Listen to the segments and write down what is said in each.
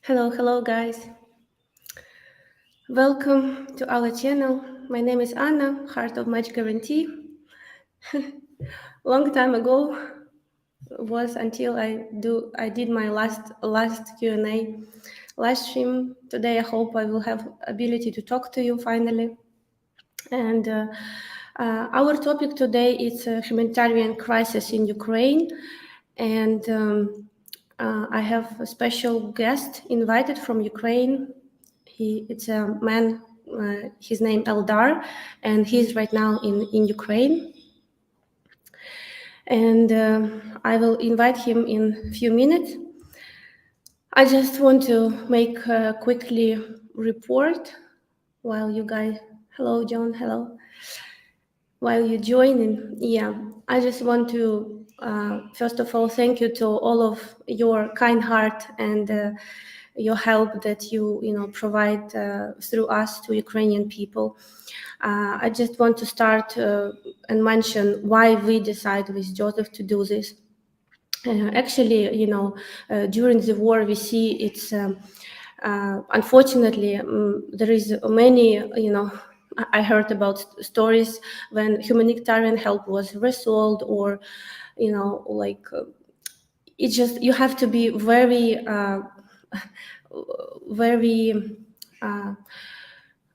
Hello guys. Welcome to our channel. My name is Anna, Heart of Match Guarantee. Long time ago was until I did my last Q&A live stream. Today I hope I will have ability to talk to you finally. And our topic today is a humanitarian crisis in Ukraine. And I have a special guest invited from Ukraine. It's a man, his name Eldar, and he's right now in Ukraine. And I will invite him in a few minutes. I just want to make a quickly report while you guys, hello John, hello. While you join in, I just want to, first of all, thank you to all of your kind heart and your help that you provide through us to Ukrainian people. I just want to start and mention why we decided with Joseph to do this. Actually, during the war, we see it's unfortunately there is many, I heard about stories when humanitarian help was resold, or it's just you have to be very very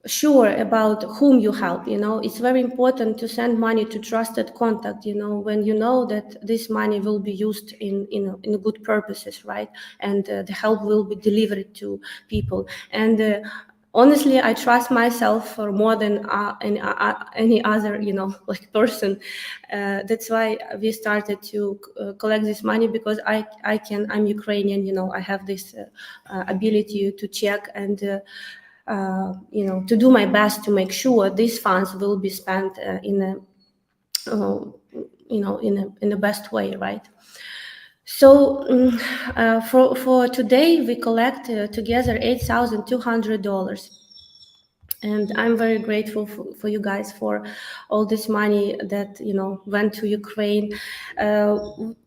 sure about whom you help. It's very important to send money to trusted contact, when you know that this money will be used in good purposes, right? And the help will be delivered to people. And honestly, I trust myself for more than any other person. That's why we started to collect this money, because I'm Ukrainian. I have this ability to check and to do my best to make sure these funds will be spent in the best way, right? So for today, we collect together $8,200. And I'm very grateful for you guys for all this money that went to Ukraine.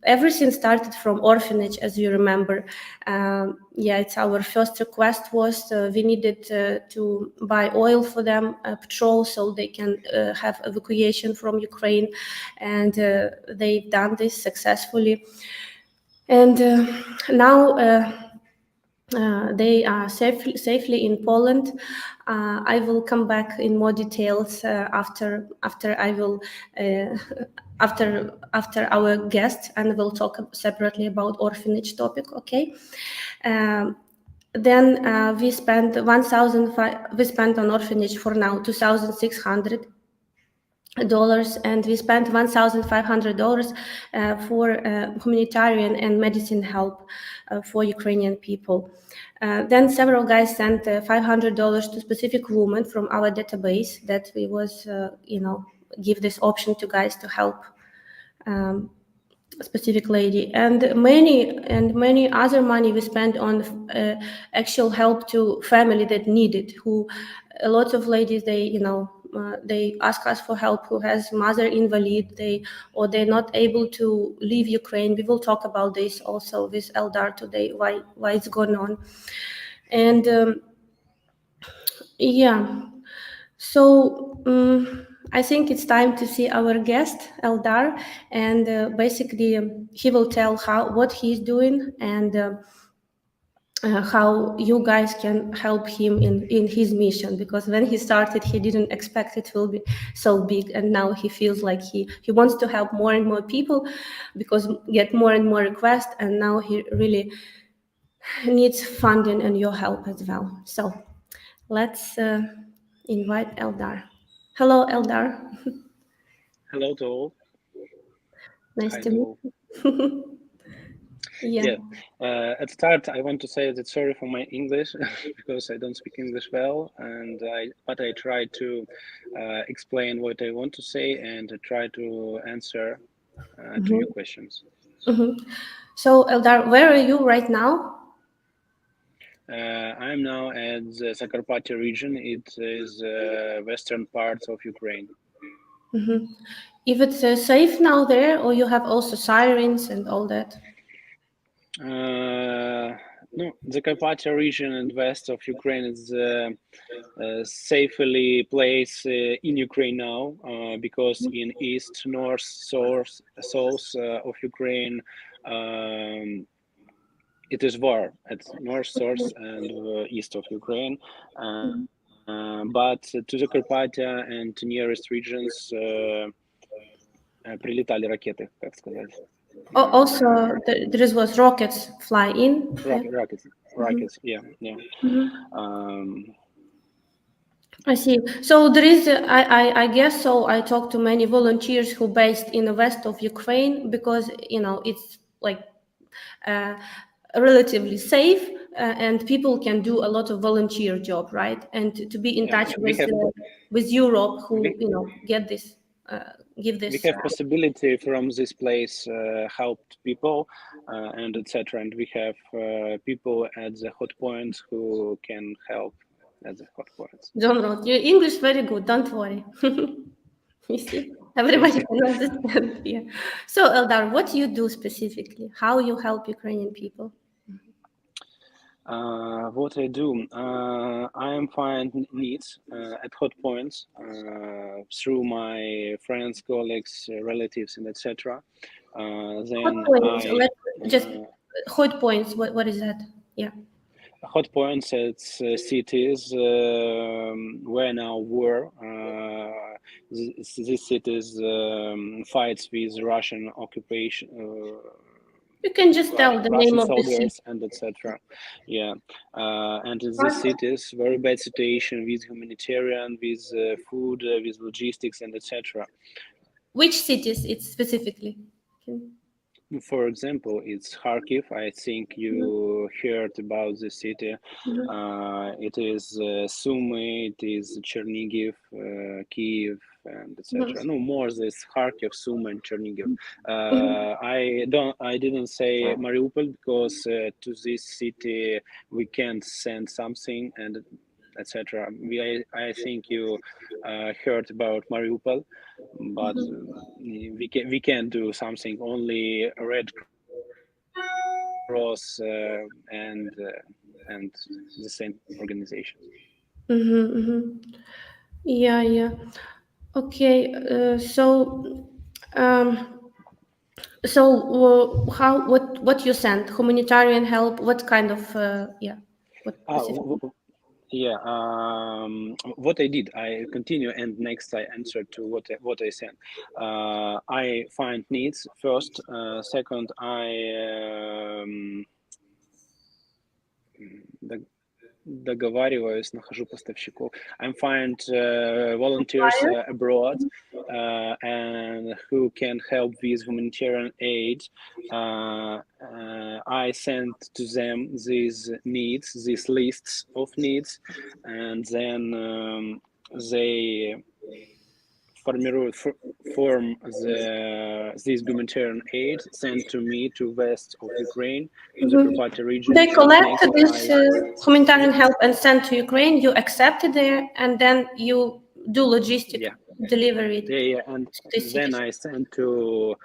Everything started from Orphanage, as you remember. It's our first request was we needed to buy oil for them, petrol, so they can have evacuation from Ukraine, and they've done this successfully. And now. They are safely in Poland. I will come back in more details after I will after our guest, and we'll talk separately about orphanage topic. Okay. Then we spent we spent on orphanage for now $2,600. And we spent $1,500 for humanitarian and medicine help for Ukrainian people. Then several guys sent $500 to specific women from our database that we was, give this option to guys to help specific lady, and many other money we spent on actual help to family that needed. Who a lot of ladies they ask us for help who has mother invalid, they're not able to leave Ukraine. We will talk about this also with Eldar today, why it's going on. And so I think it's time to see our guest Eldar, and basically he will tell what he's doing, and how you guys can help him in his mission, because when he started he didn't expect it will be so big, and now he feels like he wants to help more and more people, because get more and more requests, and now he really needs funding and your help as well. So let's invite Eldar. Hello, Eldar. Hello to all. Nice to meet you. Yeah. At the start, I want to say that sorry for my English because I don't speak English well, but I try to explain what I want to say and try to answer to your questions. So, Eldar, where are you right now? I'm now at the Zakarpattia region. It is western parts of Ukraine. If it's safe now there, or you have also sirens and all that? No, the Carpathian region and west of Ukraine is safely placed in Ukraine now, because in east, north, south of Ukraine, it is war at north, south, and east of Ukraine. But to the Carpathia and nearest regions прилетали ракеты, как сказать. Also, there was rockets fly in. Rockets, yeah. I see. So there is, I guess so. I talked to many volunteers who based in the west of Ukraine because it's like relatively safe, and people can do a lot of volunteer job, right? And to be in touch with Europe, who get this, give this. We have possibility from this place helped people and etc. And we have people at the hot points who can help at the hot points. John wrote, your English very good, don't worry. You see, everybody can understand. Yeah. So Eldar, what do you do specifically? How you help Ukrainian people? What I do, I am find needs at hot points through my friends, colleagues, relatives, and etc. Then hot points. What is that? Yeah. Hot points, it's cities where now war. These cities fights with Russian occupation. You can just tell the Russian name of the city and etc. Yeah, and in these cities, very bad situation with humanitarian, with food, with logistics, and etc. Which cities it's specifically? For example, it's Kharkiv. I think you heard about the city. It is Sumy, it is Chernigiv, Kiev, and etc. No more this Kharkiv, Sumy, and Chernigiv. I didn't say Mariupol because to this city we can't send something and etc. I think you heard about Mariupol, but we can do something. Only Red Cross and the same organizations. Yeah. Okay. How what you send? Humanitarian help? What kind of What what I did, I continue, and next I answer to what I sent. I find needs first. Second, договариваюсь, нахожу поставщиков. I find volunteers abroad and who can help with humanitarian aid. I send to them these needs, these lists of needs, and then they form this humanitarian aid sent to me to west of Ukraine, to the Carpathian region. They collect this humanitarian help and send to Ukraine. You accept it there, and then you do logistic delivery. Yeah, and then I send to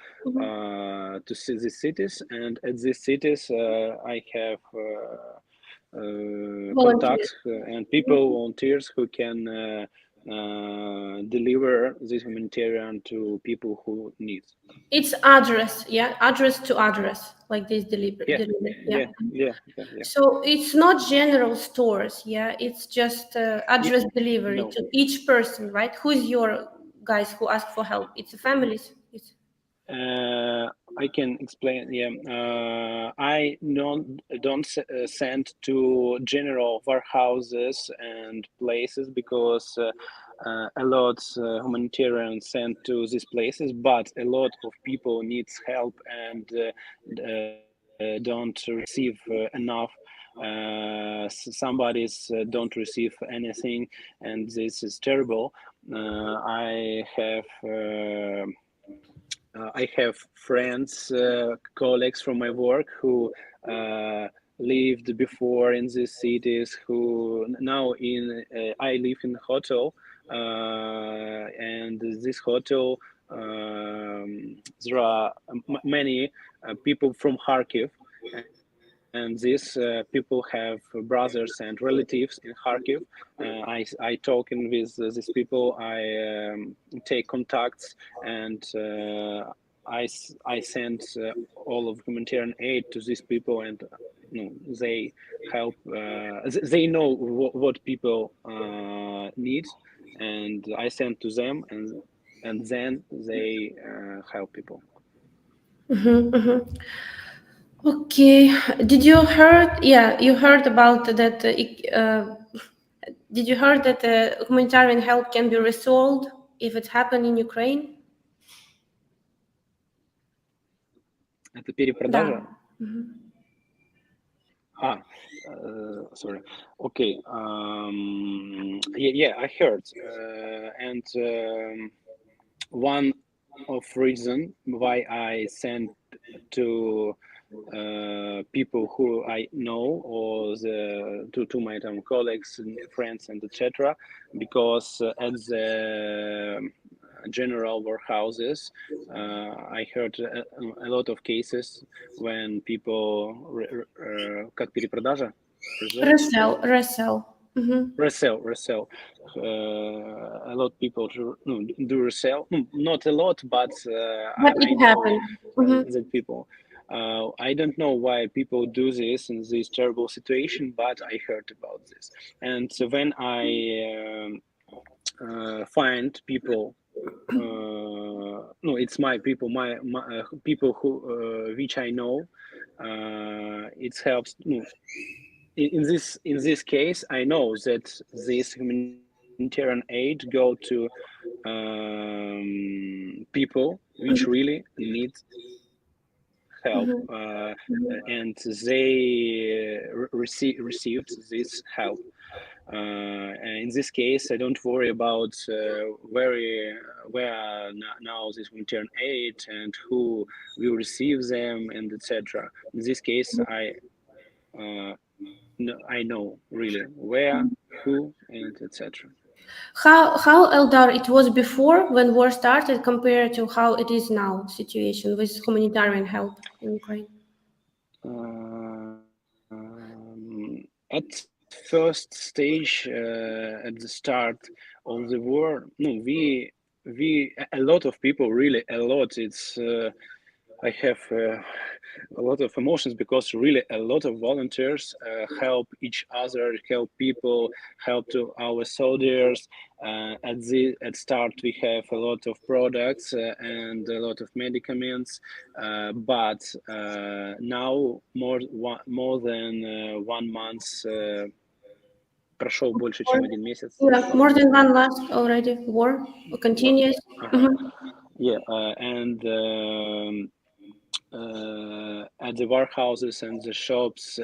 see the cities, and at these cities I have contacts and people, volunteers who can deliver this humanitarian to people who need. It's address to address, like this delivery. Yeah. So it's not general stores. It's just address delivery to each person, right? Who's your guys who ask for help? It's the families. I can explain. I don't send to general warehouses and places because a lot humanitarian sent to these places, but a lot of people needs help and don't receive enough. Somebody's don't receive anything, and this is terrible. I have friends, colleagues from my work who lived before in these cities. Who now I live in a hotel, and this hotel there are many people from Kharkiv, and these people have brothers and relatives in Kharkiv. I talking with these people. I take contacts, and I send all of humanitarian aid to these people, and they help. They know what people need, and I send to them, and then they help people. Okay. Did you heard? Yeah, you heard about that. Did you heard that humanitarian help can be resold if it happened in Ukraine? Это перепродажа? Да. Sorry. Okay. Yeah, I heard. And one of reason why I sent to people who I know, or to my colleagues and friends and etc., because at the general warehouses, I heard a lot of cases when people как перепродажа? Resell. Resell. A lot of people do resell. Not a lot, but But I it know happened. that people. I don't know why people do this in this terrible situation, but I heard about this. And so when I find people, no, it's my people, my people who which I know, it helps. No, in this case, I know that this humanitarian aid go to people which really need help, and they received this help. And in this case, I don't worry about where now this humanitarian aid and who will receive them and etc. In this case, I know really where, who, and etc. How Eldar it was before when war started compared to how it is now situation with humanitarian help in Ukraine? At first stage, at the start of the war, no, we a lot of people, really a lot. It's I have a lot of emotions because really a lot of volunteers help each other, help people, help to our soldiers. At start we have a lot of products and a lot of medicaments, but now more than 1 month. Прошел больше, чем 1 месяц. Yeah, more than one last already war continues. Yeah, and at the warehouses and the shops,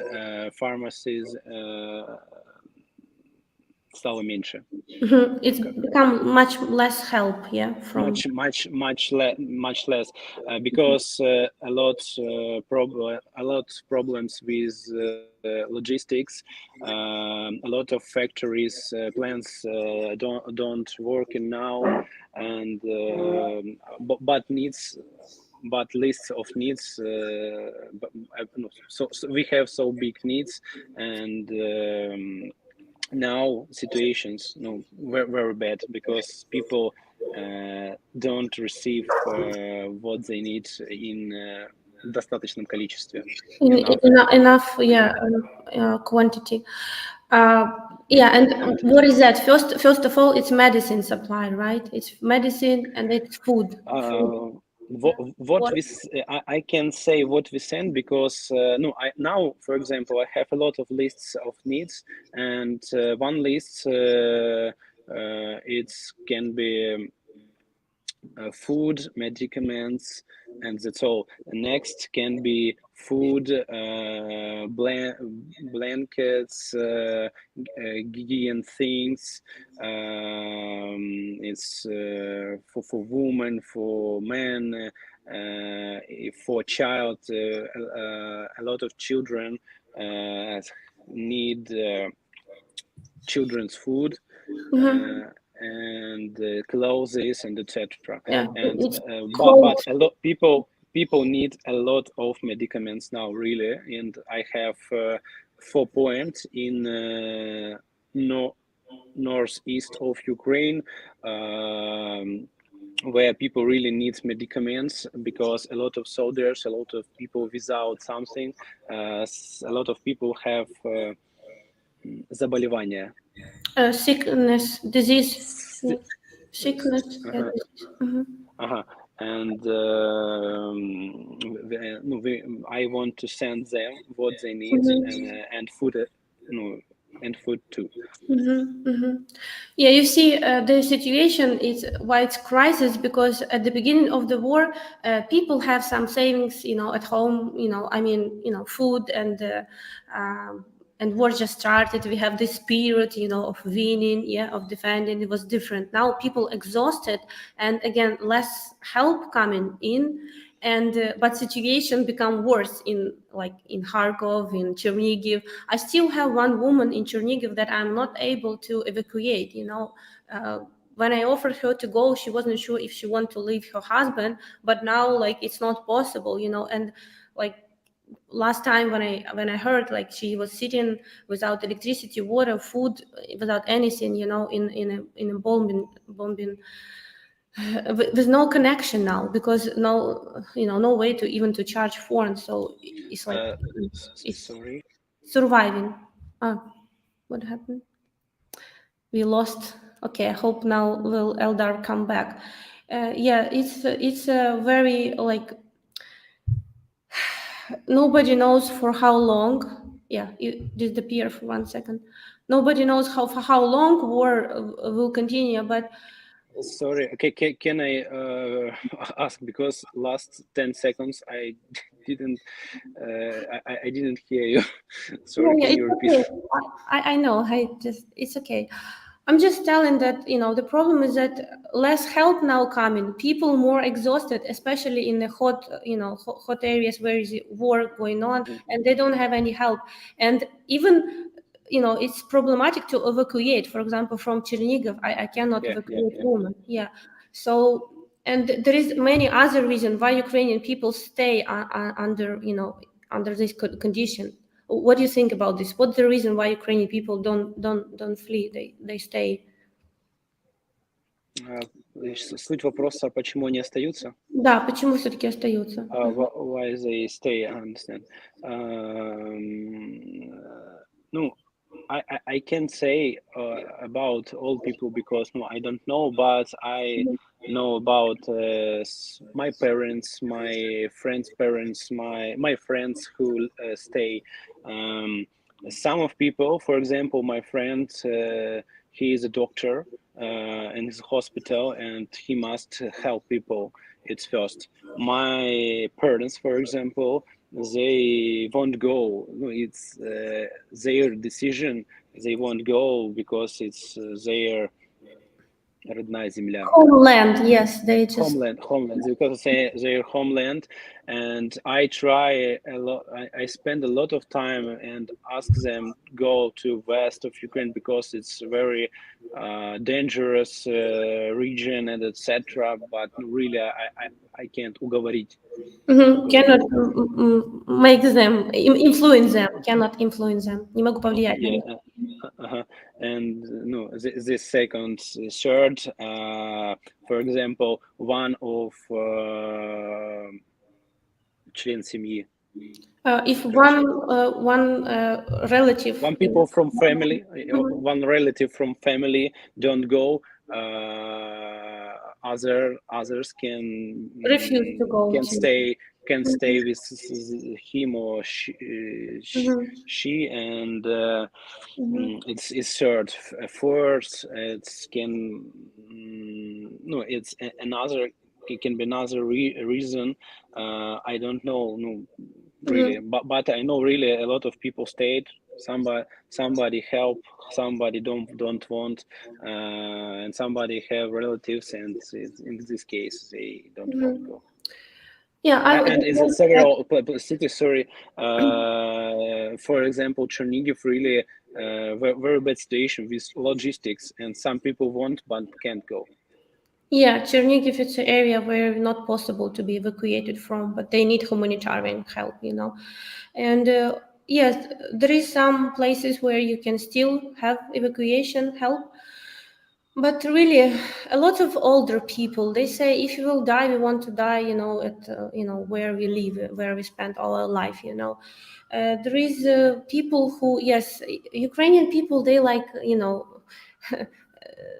pharmacies стало меньше. It's become much less help, yeah, from Much less, because a lot problems with logistics. A lot of factories, plants don't working now, and but lists of needs. So we have so big needs, and now situations very, very bad because people don't receive what they need in достаточном количестве. Enough, yeah, quantity. Yeah, and what is that? First of all, it's medicine supply, right? It's medicine and it's food. I can say what we send because now, for example, I have a lot of lists of needs, and one list it can be food, medicaments, and that's all. Next can be food, blankets, hygiene things. It's for women, for men, for child. A lot of children need children's food. And clothes and etc. Yeah, And but a lot people people need a lot of medicaments now, really, and I have 4 points in northeast of Ukraine, where people really need medicaments, because a lot of soldiers, a lot of people without something, a lot of people have заболевания. Sickness, disease, sickness. Yeah, disease. And I want to send them what they need, and food, and food too. Yeah, you see, the situation is why it's crisis, because at the beginning of the war, people have some savings, at home. I mean, food and war just started. We have this period, of winning, of defending. It was different. Now people exhausted, and again, less help coming in. And but situation become worse in Kharkov, in Chernihiv. I still have one woman in Chernihiv that I'm not able to evacuate. When I offered her to go, she wasn't sure if she want to leave her husband, but now it's not possible. And last time when I heard, she was sitting without electricity, water, food, without anything, in a bombing with no connection now, because no way to even to charge phone. So it's it's sorry, surviving. What happened? We lost. Okay, I hope now will Eldar come back. Yeah, it's a very nobody knows for how long. Yeah, you disappear for 1 second. Nobody knows for how long war will continue, but sorry. Okay, can I ask, because last 10 seconds I didn't I didn't hear you. Sorry, yeah, can it's you repeat? okay. I know. It's okay. I'm just telling that the problem is that less help now coming. People more exhausted, especially in the hot areas where is war going on, and they don't have any help. And even it's problematic to evacuate. For example, from Chernihiv, I cannot evacuate women. Yeah, so. And there is many other reasons why Ukrainian people stay under under this condition. What do you think about this? What's the reason why Ukrainian people don't flee? They stay. Суть вопроса, почему они остаются? Да, почему все-таки остаются? Why they stay? I understand. No, I can't say about all people, because I don't know, but I know about my parents, my friends' parents, my friends who stay. Some of people, for example, my friend, he is a doctor in his hospital, and he must help people. It's first. My parents, for example, they won't go. It's their decision. They won't go because it's their родная земля. Homeland, yes, they just homeland, because their homeland. And I try a lot. I spend a lot of time and ask them go to west of Ukraine, because it's a very dangerous region, and etc. But really, I can't уговорить. Cannot make them influence them. Cannot influence them. Не могу повлиять на них. And the second, third, for example, one of член семьи. If one relative, one people from family, one relative from family don't go, others can refuse to go. Can stay with him or she, and it's third. Fourth, it's another. It can be another reason. I don't know. No, really, but I know really a lot of people stayed. Somebody help, somebody don't want, and somebody have relatives, and in this case they don't want to go. Yeah, and it's several cities. Sorry, for example, Chernihiv really very bad situation with logistics, and some people want but can't go. Yeah, Chernigiv is an area where not possible to be evacuated from, but they need humanitarian help, And yes, there is some places where you can still have evacuation help, but really, a lot of older people, they say, if you will die, we want to die, at where we live, where we spend our life. There is people who, yes, Ukrainian people, they like,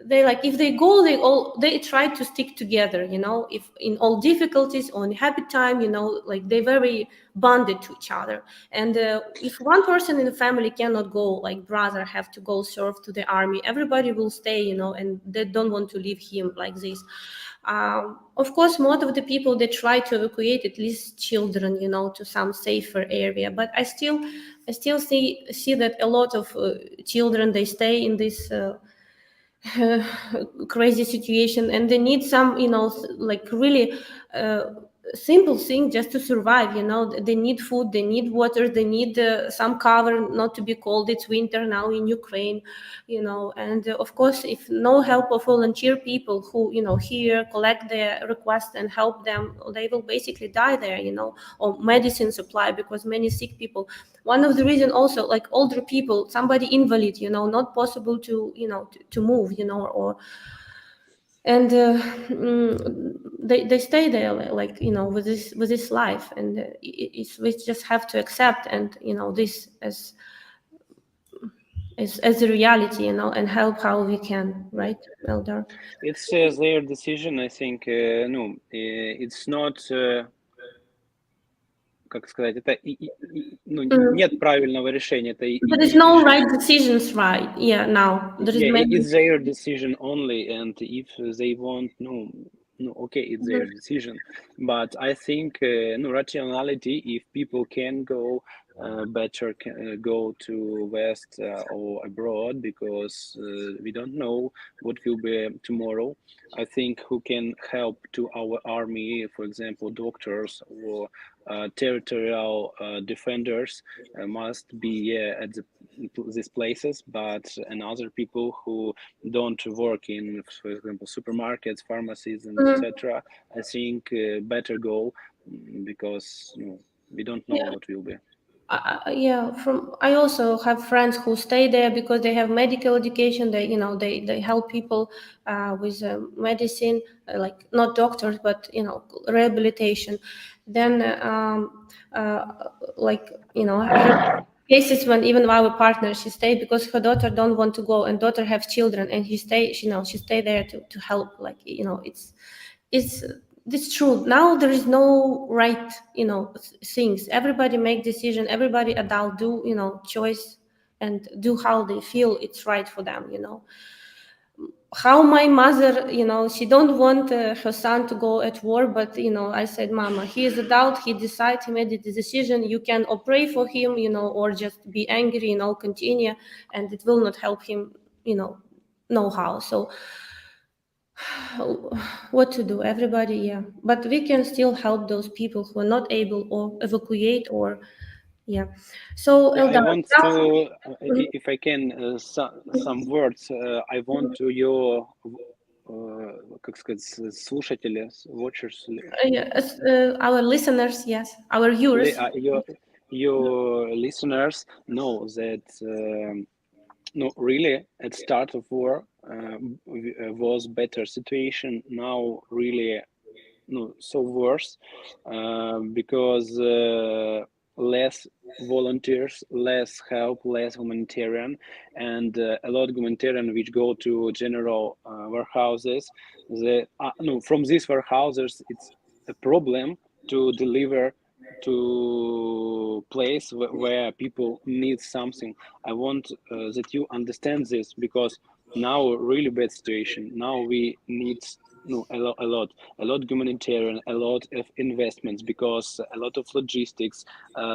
they like, if they go, they try to stick together, if in all difficulties or in happy time, like they very bonded to each other. And if one person in the family cannot go, like brother have to go serve to the army, everybody will stay, and they don't want to leave him like this. Of course, most of the people, they try to evacuate at least children, to some safer area, but I still see that a lot of children, they stay in this crazy situation, and they need some, like really uh, simple thing just to survive. They need food, they need water, they need some cover not to be cold. It's winter now in Ukraine. And of course, if no help of volunteer people who, here collect their requests and help them, they will basically die there. Or medicine supply, because many sick people, one of the reason also, like older people, somebody invalid, not possible to, to move, or and they stay there, like, with this life. And we just have to accept, and this as a reality, and help how we can, right, Eldar? It's their decision, I think. No, it's not. Как сказать, это ну, нет правильного решения, это There is их no right решение. decisions, right? Yeah, now there is Yeah, many. it's their decision only, and if they want, no, no, okay, it's their decision. But I think, no, rationality, if people can go, better can, go to West or abroad, because we don't know what will be tomorrow. I think who can help to our army, for example, doctors or territorial defenders must be at these places, but and other people who don't work in, for example, supermarkets, pharmacies, and etc. I think better go, because we don't know Yeah. what will be. Yeah, I also have friends who stay there because they have medical education. They, they help people with medicine, like not doctors, but rehabilitation. Then, like, I have cases when even our partner, she stayed because her daughter don't want to go, and daughter have children, and she stay there to help. Like, it's it's true. Now there is no right, things. Everybody make decision. Everybody adult do, choice, and do how they feel it's right for them. How my mother, she don't want her son to go at war, but I said, Mama, he is adult. He decide. He made the decision. You can or pray for him, or just be angry, continue, and it will not help him, know how. So what to do, everybody, yeah, but we can still help those people who are not able or evacuate, or yeah. So Yeah, I Eldar, want to, if I can, some words. I want to your, как сказать, слушатели, watchers, our listeners, yes, our viewers. your listeners know that. No, really, at start of war was better situation. Now, really, no, so worse, because less volunteers, less help, less humanitarian, and a lot of humanitarian which go to general warehouses. No, from these warehouses, it's a problem to deliver to place where people need something. I want that you understand this, because now really bad situation. Now we need, no, a lot humanitarian, a lot of investments, because a lot of logistics.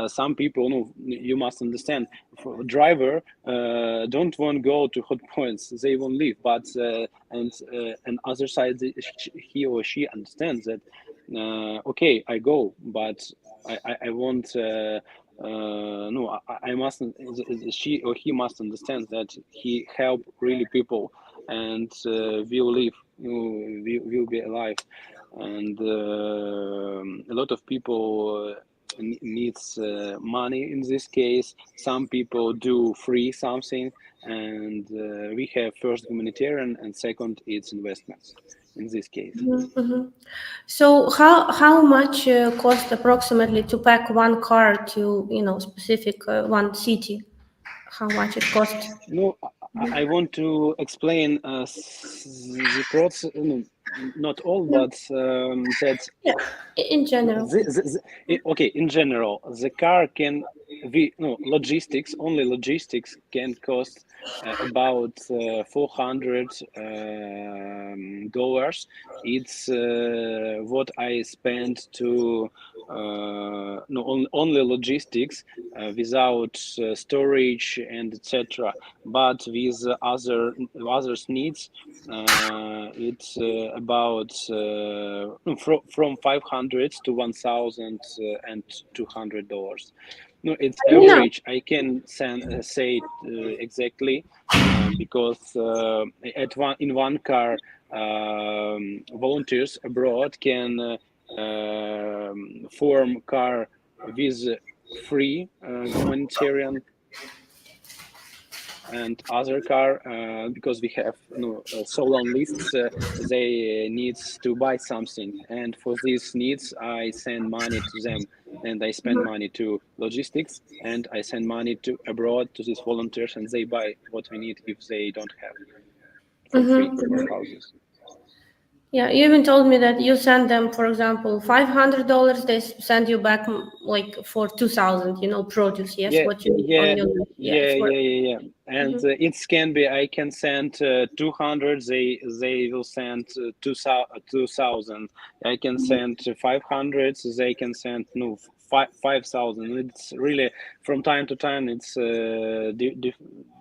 Some people, no, you must understand, for driver don't want to go to hot points, they won't leave. But and other side, he or she understands that, okay, I go, but I want, no, I must, she or he must understand that he help really people, and will live, will be alive. And a lot of people needs money in this case. Some people do free something, and we have first humanitarian, and second it's investments in this case. So how much cost approximately to pack one car to specific one city? How much it costs? No, I want to explain the process. No, not all, Yeah, but that yeah. In general. okay. In general, the car can logistics, only logistics can cost about $400. It's what I spent to only logistics without storage and etc. But with others needs, it's about from 500 to $1,200. No, it's No. average. I can say exactly because in one car, volunteers abroad can form car with free humanitarian, and other car because we have so long lists, they needs to buy something, and for these needs I send money to them, and I spend money to logistics, and I send money to abroad to these volunteers, and they buy what we need if they don't have for free for houses. Yeah, you even told me that you send them, for example, $500. They send you back like for 2,000. Produce. Yes, Yeah, what you need on yeah, your list. Yeah, yeah, it's worth. yeah, yeah, yeah. And it can be. I can send 200. They will send 2,000. I can send 500. They can send 5,000. It's really from time to time. It's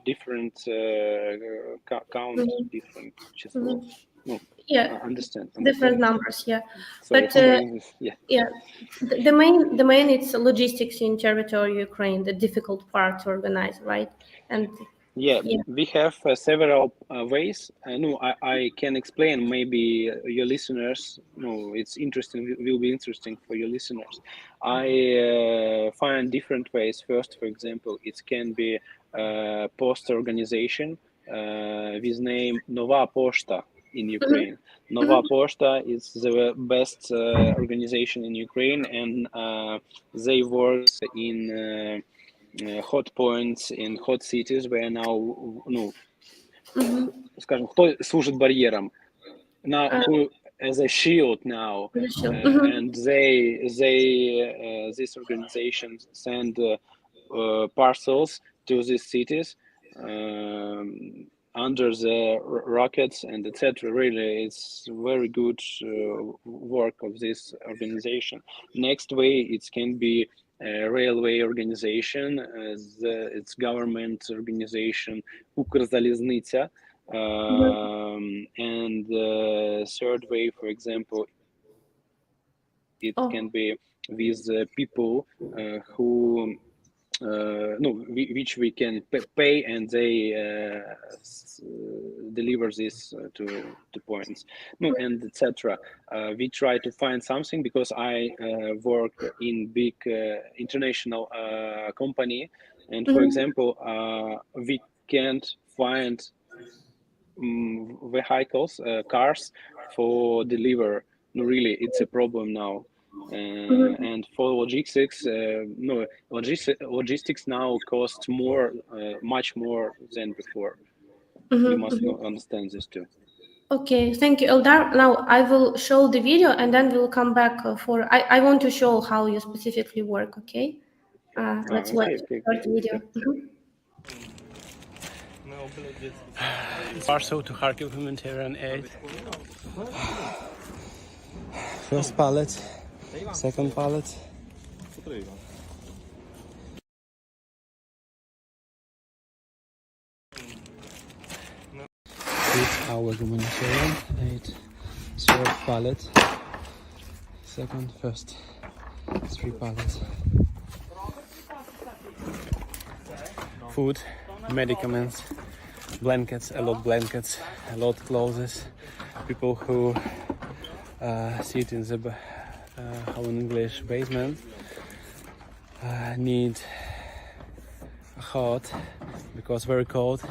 different count, different число. No, Yeah, understand. different numbers. Yeah, Sorry but for my English. Yeah. yeah, the main it's logistics in territory Ukraine, the difficult part to organize, right? And Yeah, yeah. we have several ways. No, I can explain. Maybe your listeners, no, it's interesting. Will be interesting for your listeners. I find different ways. First, for example, it can be post organization with name Nova Poshta in Ukraine. Nova Poshta is the best organization in Ukraine, and they work in hot points in hot cities where now, скажем, кто служит барьером, now who as a shield now, and this organization send parcels to these cities under the rockets and etc. Really, it's very good work of this organization. Next way, it can be railway organization, it's government organization, Укрзалізниця, and third way, for example, it can be with people who which we can pay, and they deliver this to points, and etc. We try to find something because I work in big international company, and for example, we can't find vehicles, cars for deliver. No, really, it's a problem now. And for logistics, logistics now costs more, much more than before. You must understand this too. Okay, thank you, Eldar. Now I will show the video, and then we'll come back for. I want to show how you specifically work. Okay, let's watch Okay, start the video. Parcel to Kharkiv humanitarian aid. First pallet, second pallet. It's our humanitarian aid. Third pallet, second, first. 3 pallets. Food, medicaments, blankets, a lot blankets, a lot clothes. People who sit in the how in English basement need hot because very cold,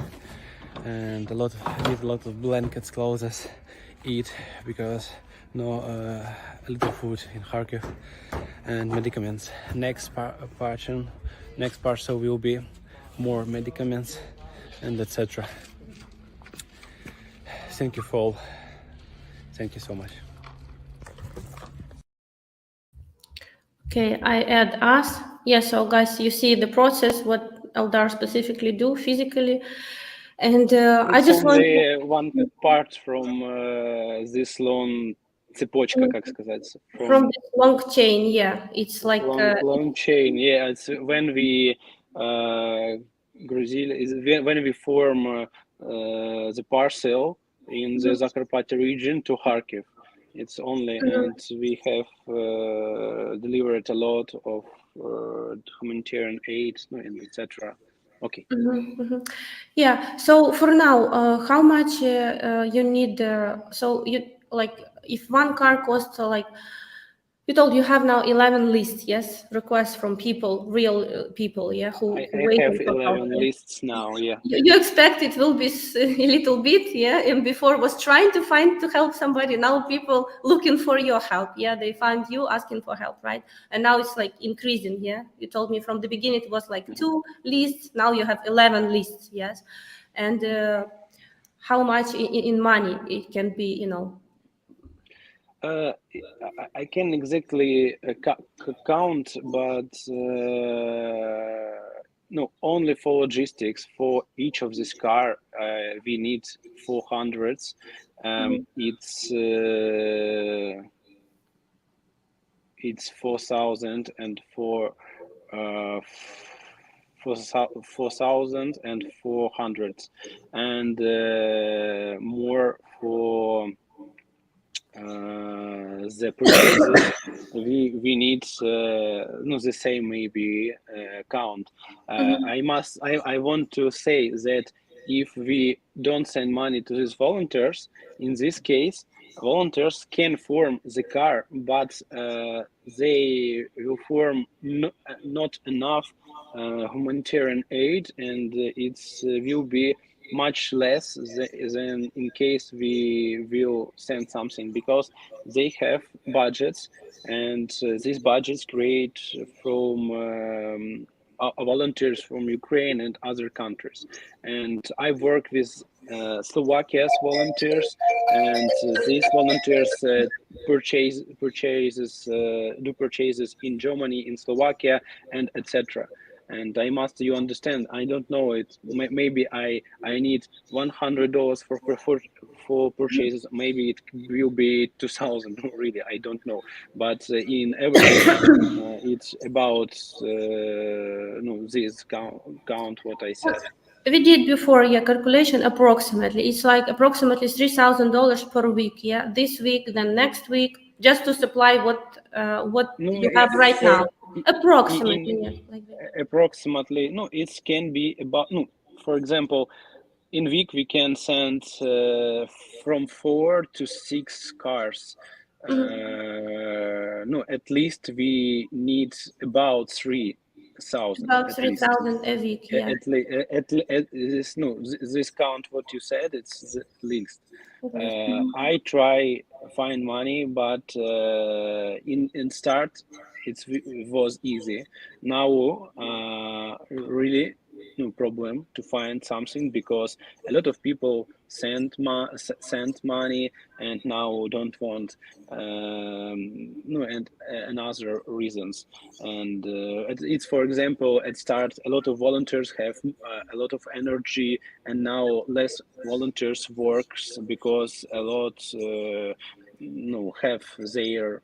and need a lot of blankets, clothes, eat because no a little food in Kharkiv, and medicaments. Next parcel will be more medicaments and etc. Thank you for all. Thank you so much. Okay, I add us. Yeah, so guys, you see the process, what Eldar specifically do physically. And I just want only one part from this long цепочка, как сказать, from this long chain, yeah. It's like long chain. Yeah, it's when we when we form the parcel in the Zakarpattia region to Kharkiv. It's only, and we have delivered a lot of humanitarian aid and etc. Okay. Yeah. So for now, how much you need? So you like if one car costs like you told you have now 11 lists, yes, requests from people, real people, yeah, who I waiting have for help. 11 lists now. Yeah. You expect it will be a little bit, yeah, and before was trying to help somebody, now people looking for your help, yeah, they find you asking for help, right? And now it's like increasing, yeah. You told me from the beginning it was like 2 lists, now you have 11 lists, yes. And how much in money it can be, you know? I can exactly count, but no, only for logistics. For each of this car, we need 400s. It's 4,000 and 4,400, and more for the purchases. we need the same maybe count. I want to say that if we don't send money to these volunteers, in this case volunteers can form the car, but they will form not enough humanitarian aid, and it will be much less than in case we will send something, because they have budgets, and these budgets create from volunteers from Ukraine and other countries. And I work with Slovakia's volunteers, and these volunteers do purchases in Germany, in Slovakia, and etc. And you understand, I don't know it. Maybe I need $100 for purchases. Maybe it will be 2,000. Really, I don't know. But in average, it's about this count what I said. We did before, yeah, calculation approximately. It's like approximately $3,000 per week, yeah. This week, then next week, just to supply what you have right now. Approximately, yeah, like that. Approximately, no, it can be about, no, for example, in week we can send from 4 to 6 cars. No, at least we need about 3,000. About 3,000 a week, yeah. This count what you said, it's the least. I try find money, but in start it was easy. Now really no problem to find something, because a lot of people send money and now don't want and other reasons. And it's, for example, at start a lot of volunteers have a lot of energy, and now less volunteers works because a lot have their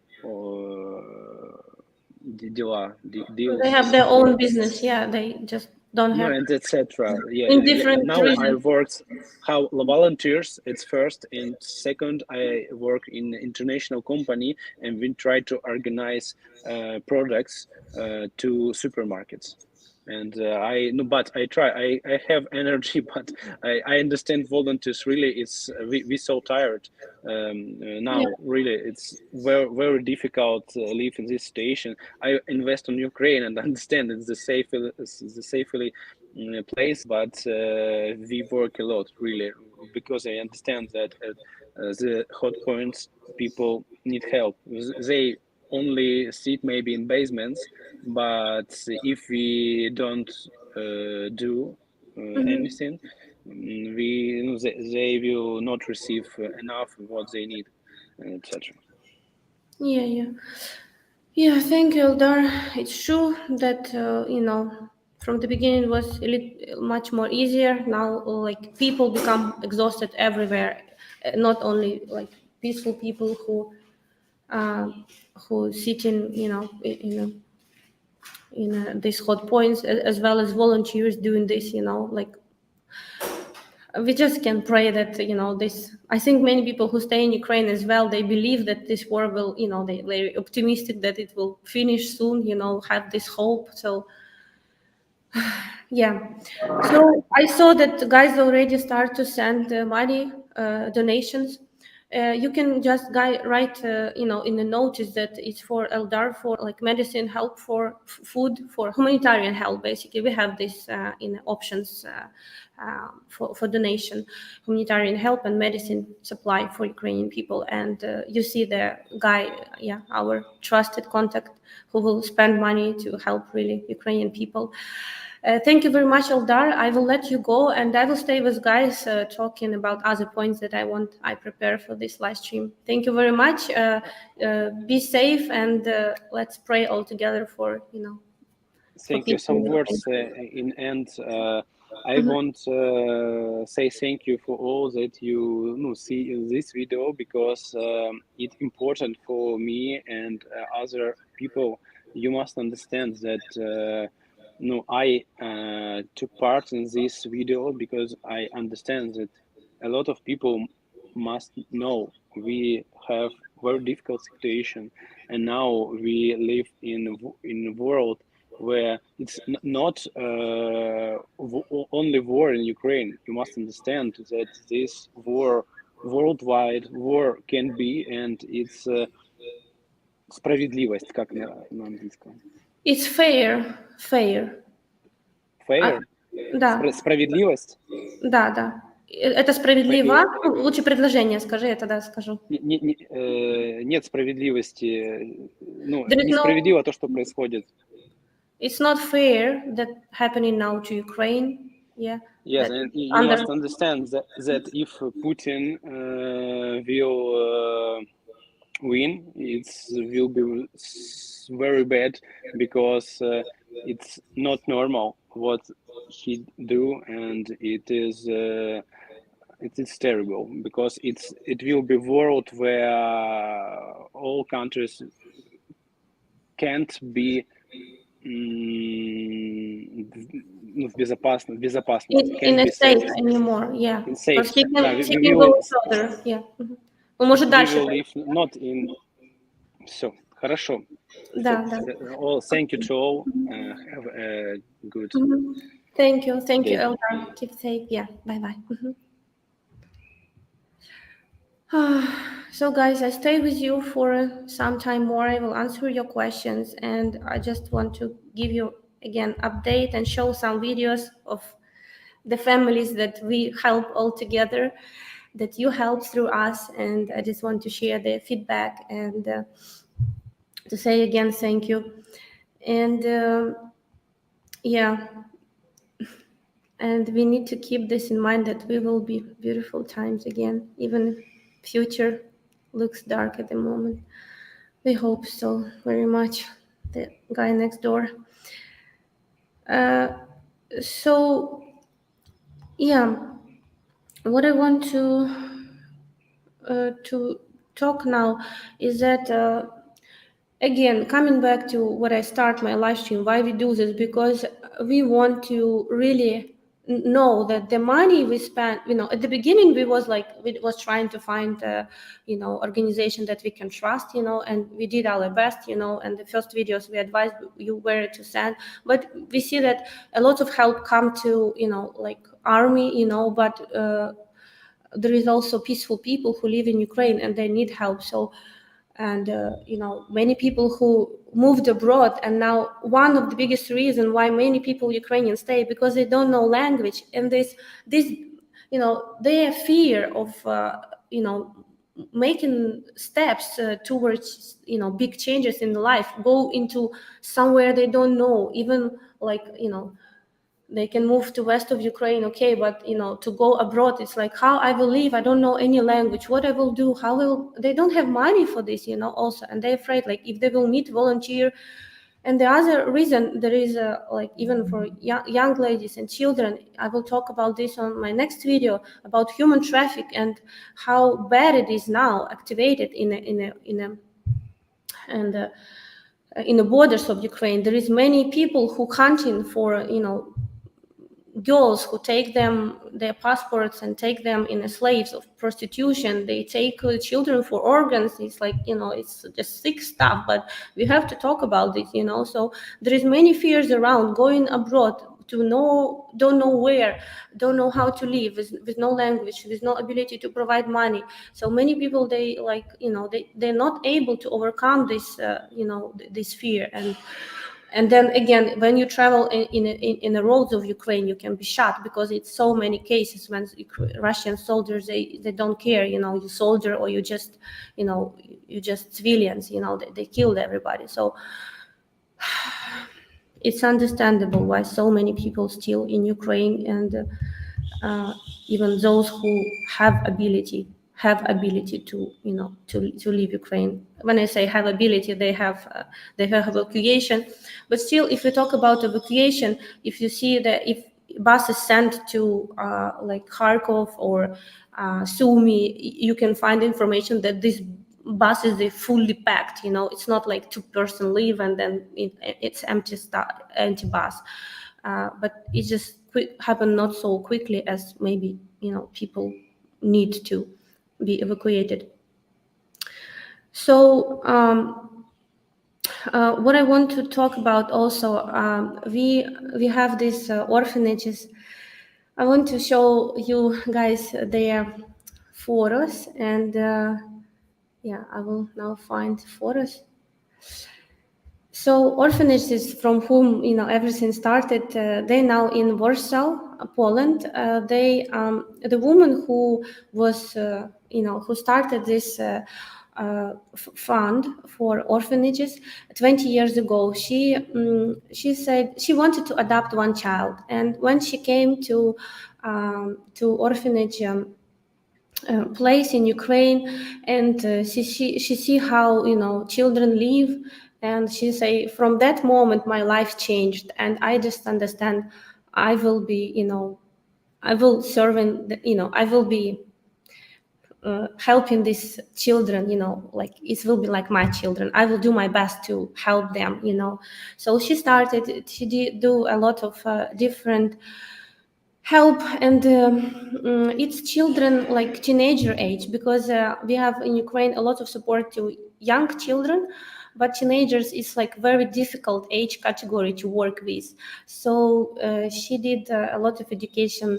deals. They have their own business, yeah. They just don't have. And etc. In different Now reasons. I worked how volunteers. It's first, and second, I work in international company, and we try to organize products to supermarkets. And but I try. I have energy, but I understand volunteers. Really, it's we so tired now. Yeah. Really, it's very difficult live in this situation. I invest on Ukraine and understand it's the safely place, but we work a lot really because I understand that the hot points people need help. They only sit maybe in basements, but if we don't do anything, they will not receive enough what they need, etc. Yeah. Yeah, thank you, Eldar. It's true that from the beginning it was much more easier. Now, like people become exhausted everywhere. Not only like peaceful people who sit in these hot points, as well as volunteers doing this. Like we just can pray that this. I think many people who stay in Ukraine as well, they believe that this war will, they're optimistic that it will finish soon. Have this hope. So yeah. So I saw that guys already start to send money donations. You can just write, in the notice that it's for Eldar, for like medicine help, for food, for humanitarian help. Basically, we have this in options for donation, humanitarian help and medicine supply for Ukrainian people. And you see the guy, our trusted contact, who will spend money to help really Ukrainian people. Thank you very much, Eldar. I will let you go, and I will stay with guys talking about other points that I prepare for this live stream. Thank you very much. Be safe, and let's pray all together for Thank you. people Some in words Ukraine. in end. I want say thank you for all that you see in this video, because it's important for me and other people. You must understand that I took part in this video because I understand that a lot of people must know we have very difficult situation, and now we live in a world where it's not only war in Ukraine. You must understand that this war, worldwide war, can be, and it's справедливость, как на английском? It's fair. А, Fair? да, Справедливость? да. Это справедливо. Лучше предложение скажи, я тогда скажу. Нет справедливости. There is Несправедливо то, что происходит. It's not fair that happening now to Ukraine. Yeah. Yes, and you must understand that if Putin will win, it will be very bad, because it's not normal what he do, and it is terrible, because it will be world where all countries can't be в безопасности. In a safe anymore, yeah. In safe. He can go further, yeah. Он может дальше. We will live not in. Все, хорошо. Да. All, thank you to all. Have a good. Thank you, Eldar. Keep safe. Yeah. Bye. So guys, I stay with you for some time more. I will answer your questions, and I just want to give you again update and show some videos of the families that we help all together, that you help through us, and I just want to share the feedback and to say again thank you. And and we need to keep this in mind, that we will be beautiful times again, even future looks dark at the moment. We hope so very much. The guy next door. So what I want to talk now is that again, coming back to what I start my live stream, why we do this, because we want to really know that the money we spent, at the beginning we was trying to find organization that we can trust, and we did our best, and the first videos we advised you where to send, but we see that a lot of help come to army, but there is also peaceful people who live in Ukraine and they need help. So, and many people who moved abroad, and now one of the biggest reasons why many people Ukrainians stay, because they don't know language, and this their fear of making steps towards big changes in life, go into somewhere they don't know, even they can move to west of Ukraine, okay, but to go abroad, it's like, how I will live? I don't know any language. What I will do? They don't have money for this, also, and they're afraid, like, if they will meet volunteer. And the other reason there is, even for young ladies and children, I will talk about this on my next video, about human traffic and how bad it is now activated in the borders of Ukraine. There is many people who hunting for girls, who take them their passports and take them in slaves of prostitution. They take children for organs. It's like, it's just sick stuff, but we have to talk about this, so there is many fears around going abroad, don't know where, don't know how to live with no language, with no ability to provide money. So many people, they're not able to overcome this this fear. And then again, when you travel in the roads of Ukraine, you can be shot, because it's so many cases when Russian soldiers, they don't care, you soldier or you just civilians, they killed everybody. So it's understandable why so many people still in Ukraine, and even those who have ability to to leave Ukraine. When I say have ability, they have evacuation. But still, if we talk about evacuation, if you see that if bus is sent to like Kharkov or Sumy, you can find information that this buses are fully packed. It's not like 2-person leave and then it's empty bus. But it just happened not so quickly as maybe people need to be evacuated. So what I want to talk about also, we have these orphanages. I want to show you guys their photos, and yeah, I will now find photos. So orphanages from whom everything started, they're now in Warsaw, Poland. The woman who was who started this fund for orphanages 20 years ago, she said she wanted to adopt one child, and when she came to orphanage place in Ukraine, and she see how children live, and she say, from that moment my life changed, and I just understand I will be I will serving I will be helping these children, like it will be like my children. I will do my best to help them, So she did do a lot of different help, and it's children like teenager age, because we have in Ukraine a lot of support to young children, but teenagers is like very difficult age category to work with. So she did a lot of education,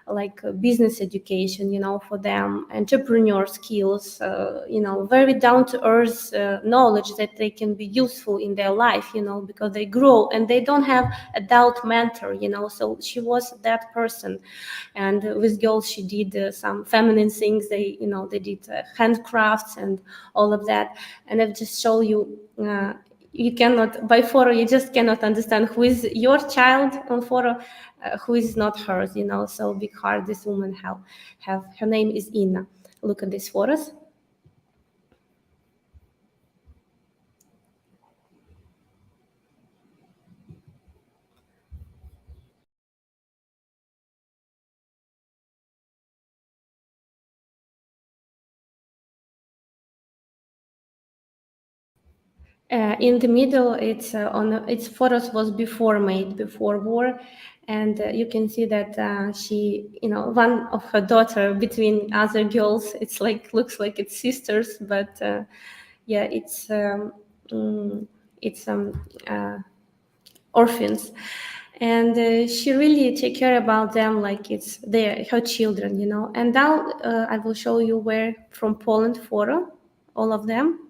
like business education, for them, entrepreneur skills, very down to earth knowledge that they can be useful in their life, because they grow and they don't have adult mentor, so she was that person. And with girls, she did some feminine things. They did handcrafts and all of that. And I've just show you, you cannot, by photo, you just cannot understand who is your child on photo, who is not hers, so big heart this woman have. Her name is Inna. Look at these photos. In the middle, its photos was before war, And you can see that she, one of her daughter between other girls, it's like, looks like it's sisters, but yeah, it's orphans. And she really take care about them like it's her children, And now I will show you where from Poland photo, all of them.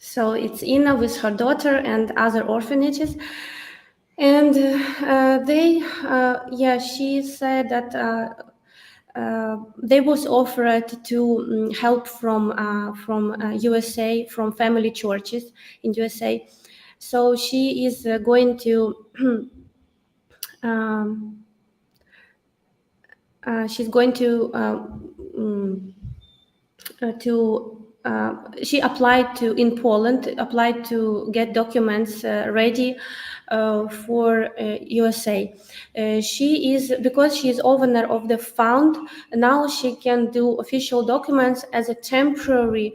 So it's Ina with her daughter and other orphanages. And she said that they was offered to help from USA, from family churches in USA. So she is going to she's going she applied to in Poland, applied to get documents ready for USA. She is, because she is owner of the fund, now she can do official documents as a temporary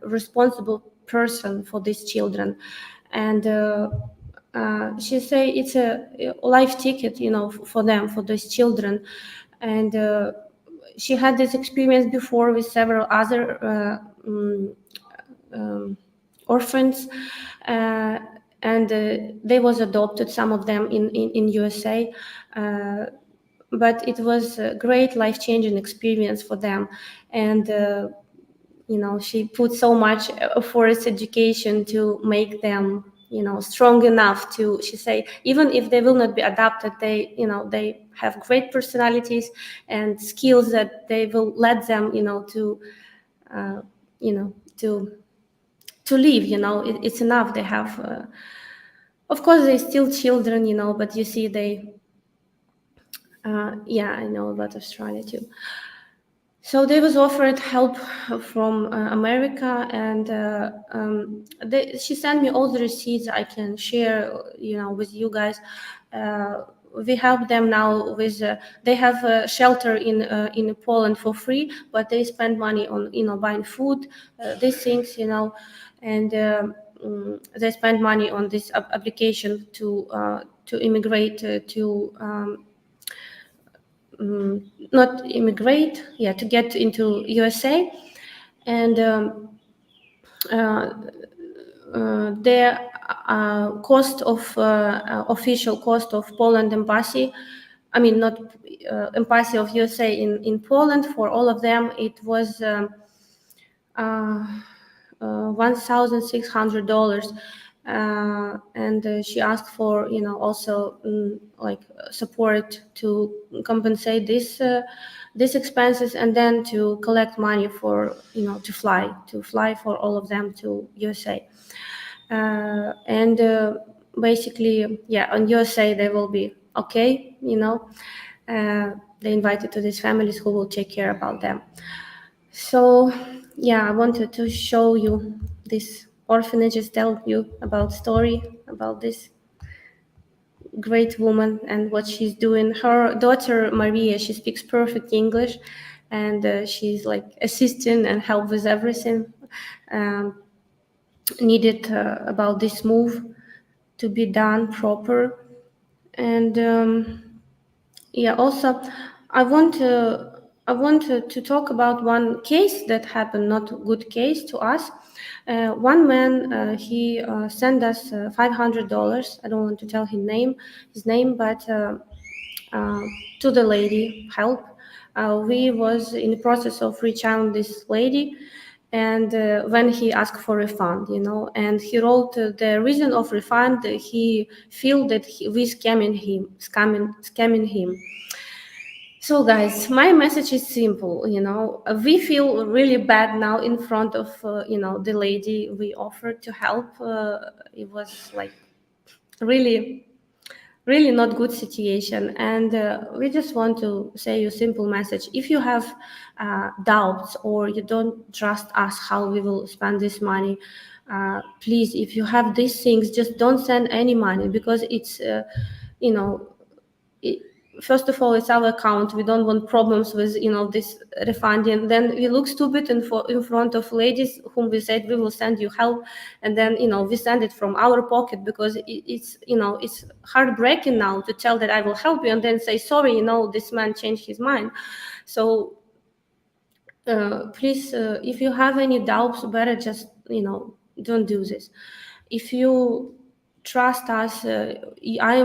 responsible person for these children. And she say it's a life ticket, for them, for these children. And she had this experience before with several other orphans, and they was adopted, some of them in USA. But it was a great life-changing experience for them. And she put so much for its education to make them strong enough to, she say, even if they will not be adopted, they they have great personalities and skills that they will let them to to live. It's enough they have. Of course they're still children, but you see they yeah, I know about Australia too. So they was offered help from America, and she sent me all the receipts I can share, with you guys. We help them now with. They have a shelter in Poland for free, but they spend money on buying food, these things, and they spend money on this application to immigrate to. Not immigrate, to get into USA. And the cost of official cost of Poland embassy, I mean not embassy of USA in Poland, for all of them it was $1,600. And she asked for also like support to compensate these expenses, and then to collect money for to fly for all of them to USA. And basically, on USA they will be okay. They invited to these families who will take care about them. So I wanted to show you this orphanages, tell you about story about this great woman and what she's doing. Her daughter Maria, she speaks perfect English, and she's like assisting and help with everything needed about this move to be done proper. And also I want to talk about one case that happened, not a good case to us. One man, he sent us $500. I don't want to tell his name, but to the lady help. We was in the process of reaching out this lady, and when he asked for refund, and he wrote the reason of refund, he feel that we scamming him. So guys, my message is simple, we feel really bad now in front of, the lady we offered to help. It was like really, really not good situation. And we just want to say a simple message. If you have doubts or you don't trust us how we will spend this money, please, if you have these things, just don't send any money, because it's, first of all, it's our account. We don't want problems with, this refunding. Then we look stupid in front of ladies whom we said we will send you help, and then we send it from our pocket, because it's heartbreaking now to tell that I will help you and then say sorry, this man changed his mind. So please, if you have any doubts, better just don't do this. If you trust us, I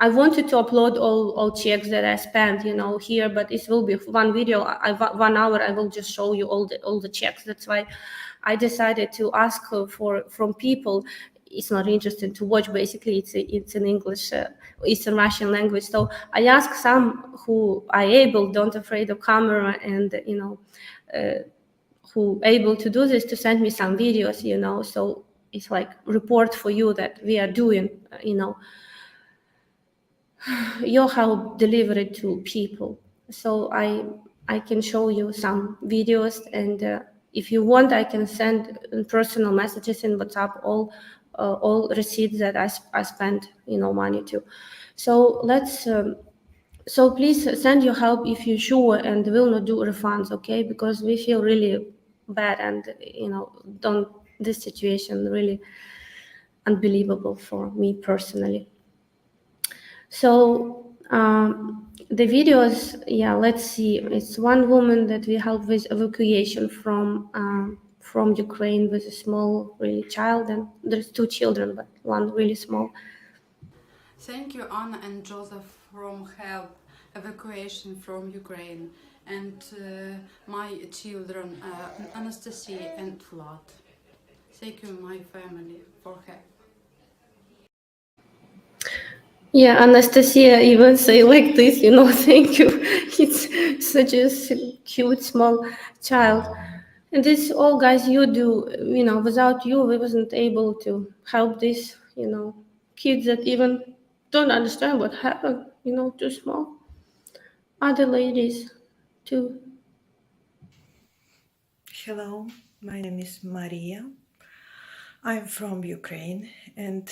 wanted to upload all checks that I spent here, but it will be one video. 1 hour I will just show you all the checks. That's why I decided to ask from people. It's not interesting to watch. Basically, it's in English, it's in Russian language. So I asked some who are able, don't afraid of camera, and who able to do this, to send me some videos. So it's like report for you that we are doing, your help delivered to people. So I can show you some videos, and if you want, I can send personal messages in WhatsApp all receipts that I spent money to. So let's so please send your help if you're sure, and will not do refunds, okay? Because we feel really bad, and this situation really unbelievable for me personally. So the videos, let's see. It's one woman that we help with evacuation from Ukraine with a small really child, and there's 2 children, but one really small. Thank you, Anna and Joseph, from help evacuation from Ukraine, and my children, Anastasia and Vlad. Thank you, my family, for help. Yeah, Anastasia even say like this, thank you. It's such a cute small child. And this all, guys, you do, without you, we wasn't able to help these, kids that even don't understand what happened, too small. Other ladies too. Hello, my name is Maria. I'm from Ukraine, and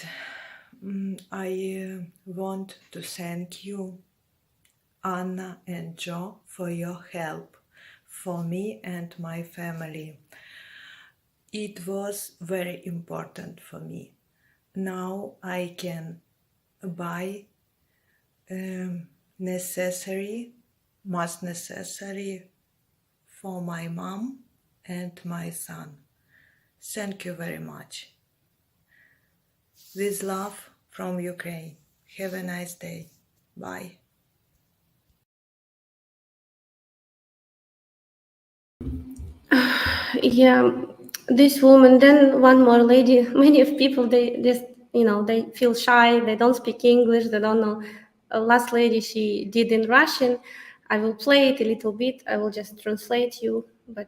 I want to thank you, Anna and Joe, for your help for me and my family. It was very important for me. Now I can buy most necessary for my mom and my son. Thank you very much. With love from Ukraine. Have a nice day. Bye. Yeah, this woman, then one more lady. Many of people, they just, they feel shy. They don't speak English. They don't know. Last lady, she did in Russian. I will play it a little bit. I will just translate you. But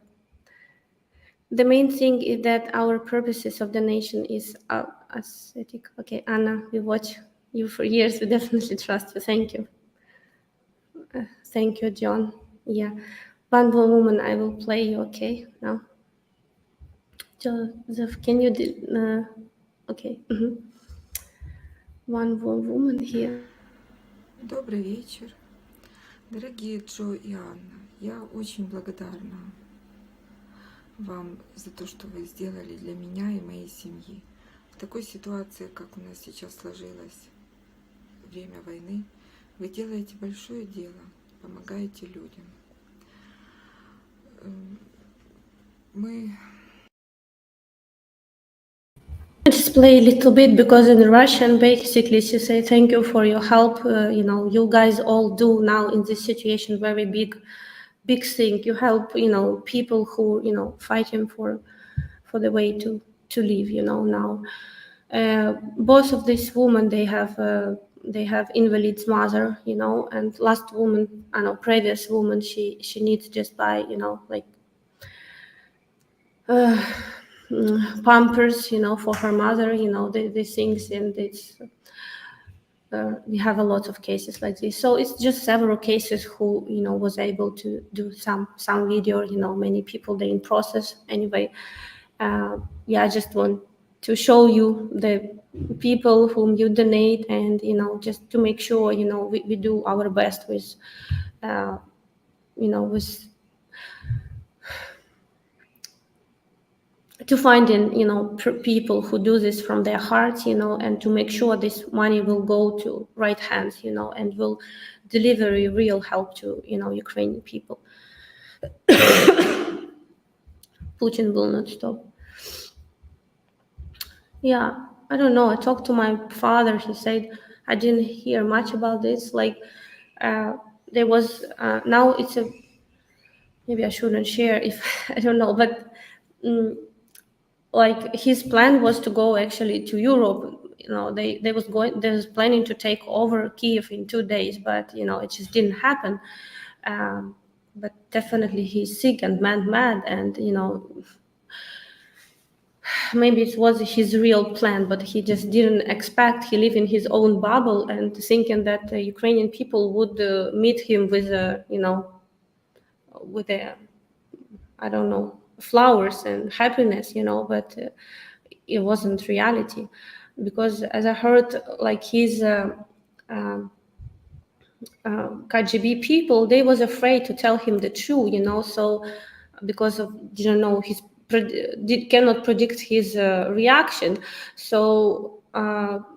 the main thing is that our purposes of the nation is aesthetic. Okay, Anna, we watch you for years. We definitely trust you. Thank you. Thank you, John. Yeah, one more woman. I will play you. Okay, now. Joseph, can you okay. One more woman here. Добрый вечер, дорогие Джо и Анна. Я очень благодарна вам за то, что вы сделали для меня и моей семьи. В такой ситуации, как у нас сейчас сложилось время войны, вы делаете большое дело, помогаете людям. Мы... Just play a little bit, because in Russian, basically, she say thank you for your help. You guys all do now in this situation very big thing. You help, people who fighting for the way to live. Now, both of these women, they have invalid's mother, and last woman, previous woman, she needs just buy, like. Pampers, for her mother, these things, and it's we have a lot of cases like this. So it's just several cases who was able to do some video. Many people, they in process anyway. I just want to show you people whom you donate, and just to make sure we do our best with with to finding people who do this from their hearts, and to make sure this money will go to right hands, and will deliver real help to Ukrainian people. Putin will not stop. Yeah, I don't know. I talked to my father. He said I didn't hear much about this. Like there was now it's a maybe I shouldn't share if I don't know, but like his plan was to go actually to Europe. They was planning to take over Kiev in 2 days, but it just didn't happen. But definitely he's sick and mad, and maybe it was his real plan, but he just didn't expect. He lived in his own bubble and thinking that the Ukrainian people would meet him with with a I don't know, flowers and happiness, but it wasn't reality, because as I heard, like his KGB people, they was afraid to tell him the truth, so because of his cannot predict his reaction, so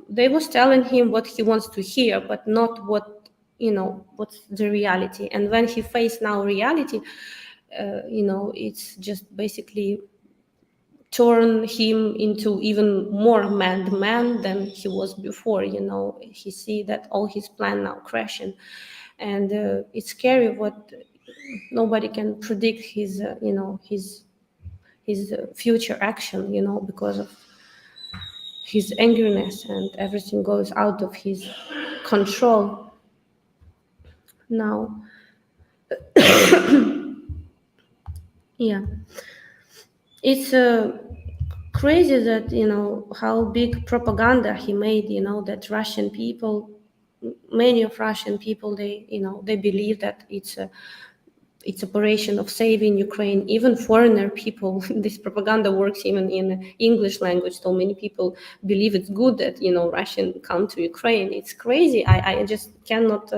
they was telling him what he wants to hear, but not what's the reality. And when he faced now reality, it's just basically turn him into even more mad man than he was before. He see that all his plan now crashing, and it's scary what nobody can predict his his future action, because of his angriness, and everything goes out of his control now. Yeah, it's crazy that how big propaganda he made, that Russian people, many of Russian people, they they believe that it's operation of saving Ukraine. Even foreigner people, this propaganda works even in English language, so many people believe it's good that Russian come to Ukraine. It's crazy. I just cannot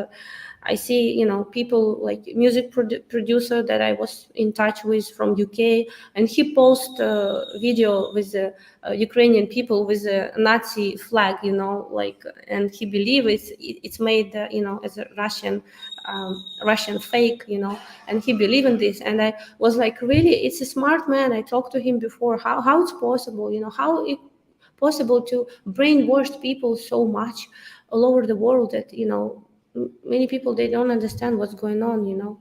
I see, people like music producer that I was in touch with from UK, and he post a video with Ukrainian people with a Nazi flag, like, and he believe it's made, as a Russian fake, and he believe in this. And I was like, really, it's a smart man. I talked to him before. How it's possible, how it possible to brainwash people so much all over the world that many people, they don't understand what's going on.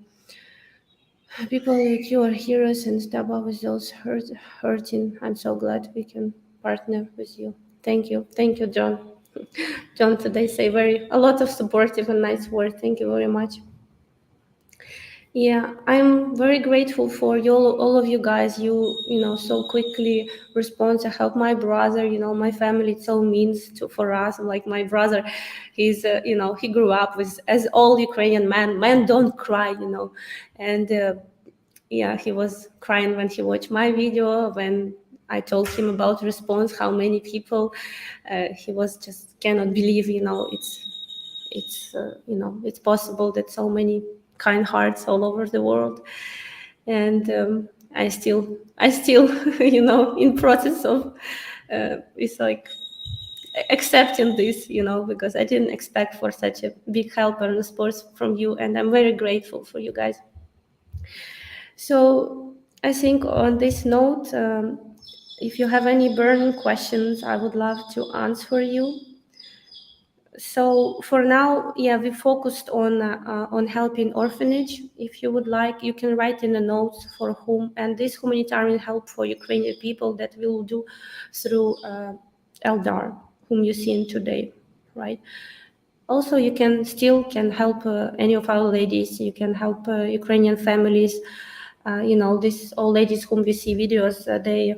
People like you are heroes and step up with those hurting. I'm so glad we can partner with you. Thank you, John. John today say a lot of supportive and nice words. Thank you very much. Yeah, I'm very grateful for you, all of you guys. You so quickly respond to help my brother. My family, it so means for us. Like my brother, he's he grew up with, as all Ukrainian men don't cry, and yeah, he was crying when he watched my video, when I told him about response, how many people. He was just cannot believe, it's it's possible that so many kind hearts all over the world. And I still in process of it's like accepting this, because I didn't expect for such a big help and support from you, and I'm very grateful for you guys. So I think on this note, if you have any burning questions, I would love to answer you. So for now, yeah, we focused on helping Orphanage. If you would like, you can write in the notes for whom, and this humanitarian help for Ukrainian people that we will do through Eldar, whom you seen today, right? Also, you can help any of our ladies. You can help Ukrainian families. These old ladies whom we see videos, they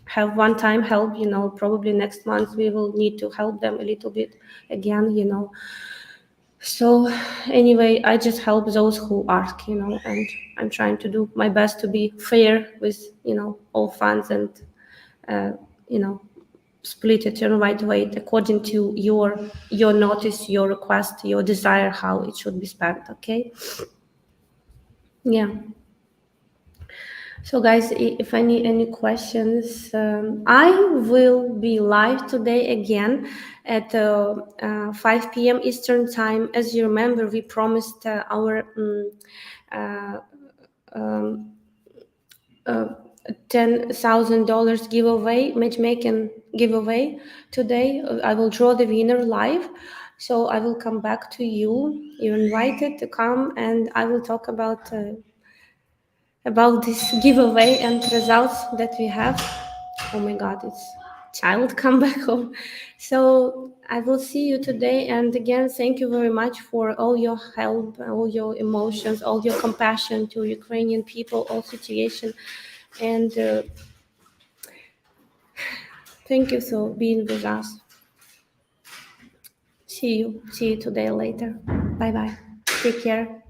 have one-time help. Probably next month we will need to help them a little bit again. So anyway, I just help those who ask. And I'm trying to do my best to be fair with all funds and split it in right way according to your notice, your request, your desire, how it should be spent. Okay. Yeah. So guys, if any questions, I will be live today again at 5 p.m. Eastern time. As you remember, we promised our $10,000 giveaway, matchmaking giveaway today. I will draw the winner live. So I will come back to you. You're invited to come, and I will talk about this giveaway and results that we have. Oh my God, it's child come back home. So I will see you today. And again, thank you very much for all your help, all your emotions, all your compassion to Ukrainian people, all situation. And thank you for being with us. See you today later. Bye-bye. Take care.